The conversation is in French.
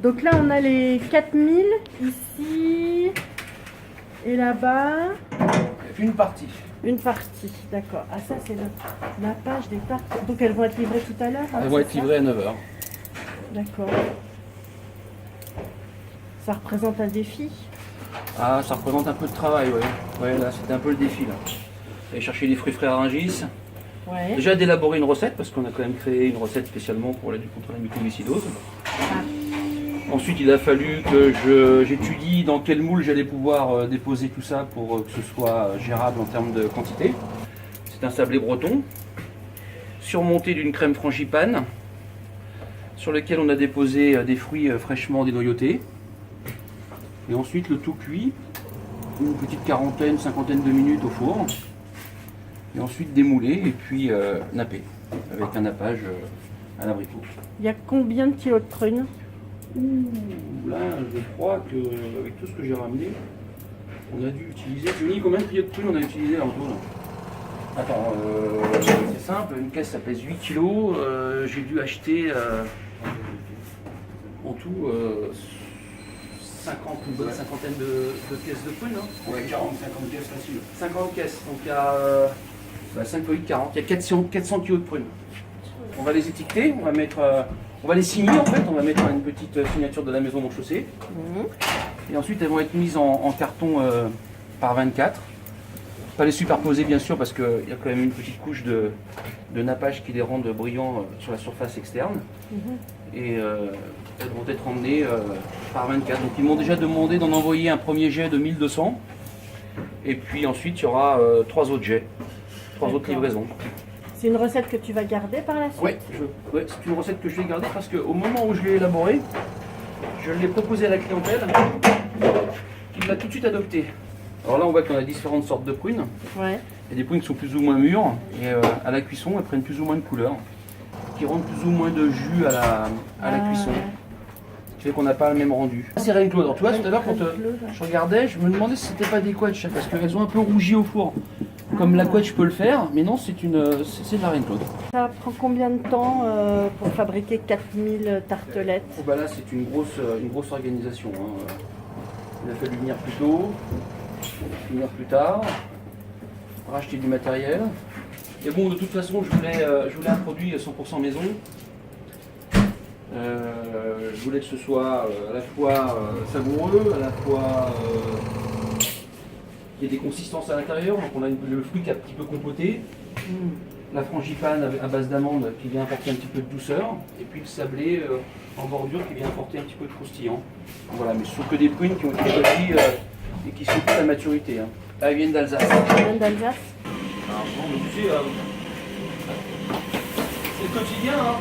Donc là, on a les 4000 ici et là-bas. Une partie. Une partie, d'accord. Ah ça, c'est la page des tartes. Donc elles vont être livrées tout à l'heure, hein, Elles vont être livrées à 9 h. D'accord. Ça représente un défi? Ah, ça représente un peu de travail, ouais. Ouais, là, c'était un peu le défi, là. Aller chercher les fruits frais à Rungis. Ouais. Déjà d'élaborer une recette, parce qu'on a quand même créé une recette spécialement pour la lutte contre la mucoviscidose. Ah. Ensuite, il a fallu que j'étudie dans quel moule j'allais pouvoir déposer tout ça pour que ce soit gérable en termes de quantité. C'est un sablé breton, surmonté d'une crème frangipane, sur lequel on a déposé des fruits fraîchement dénoyautés. Et ensuite, le tout cuit, une petite quarantaine, cinquantaine de minutes au four. Et ensuite démoulé et puis nappé, avec un nappage à l'abricot. Il y a combien de kilos de prunes? Ouh, là, je crois qu'avec tout ce que j'ai ramené, on a dû utiliser. Tu me dis combien de kilos de prunes on a utilisé là en tout là? Attends, c'est simple, une caisse ça pèse 8 kilos. J'ai dû acheter en tout 50, une bonne cinquantaine de caisses de prunes. Hein. Ouais, 40, 50 caisses facile. 50 caisses, donc il y a 5 x 8, 40, il y a 400 kilos de prunes. On va les étiqueter, on va les signer en fait, on va mettre une petite signature de la maison Mon Chaussée. Et ensuite elles vont être mises en carton par 24. Pas les superposer bien sûr parce qu'il y a quand même une petite couche de nappage qui les rendent brillants sur la surface externe. Et elles vont être emmenées par 24. Donc ils m'ont déjà demandé d'en envoyer un premier jet de 1200. Et puis ensuite il y aura 3 autres jets, 3 autres livraisons. C'est une recette que tu vas garder par la suite? Oui, c'est une recette que je vais garder parce qu'au moment où je l'ai élaborée, je l'ai proposée à la clientèle qui l'a tout de suite adoptée. Alors là on voit qu'on a différentes sortes de prunes. Ouais. Il y a des prunes qui sont plus ou moins mûres et à la cuisson elles prennent plus ou moins de couleur, qui rendent plus ou moins de jus à la cuisson. Ce qui fait qu'on n'a pas le même rendu. C'est Reine Claude. Alors tu vois tout à l'heure quand je regardais, je me demandais si c'était pas des quetchs parce qu'elles ont un peu rougi au four. Comme la quetch peut le faire, mais non, c'est de la Reine Claude. Ça prend combien de temps pour fabriquer 4000 tartelettes? Oh bah là, c'est une grosse organisation. Hein. Il a fallu venir plus tôt, venir plus tard, racheter du matériel. Et bon, de toute façon, je voulais un produit 100% maison. Je voulais que ce soit à la fois savoureux, à la fois qu'il y ait des consistances à l'intérieur. Donc on a le fruit qui est un petit peu compoté, la frangipane à base d'amande qui vient apporter un petit peu de douceur, et puis le sablé en bordure qui vient apporter un petit peu de croustillant. Voilà, mais ce sont que des prunes qui ont été choisies et qui sont toutes à maturité. Hein. Là, elles viennent d'Alsace. Elles viennent d'Alsace? Alors, bon, tu sais, c'est le quotidien. Hein.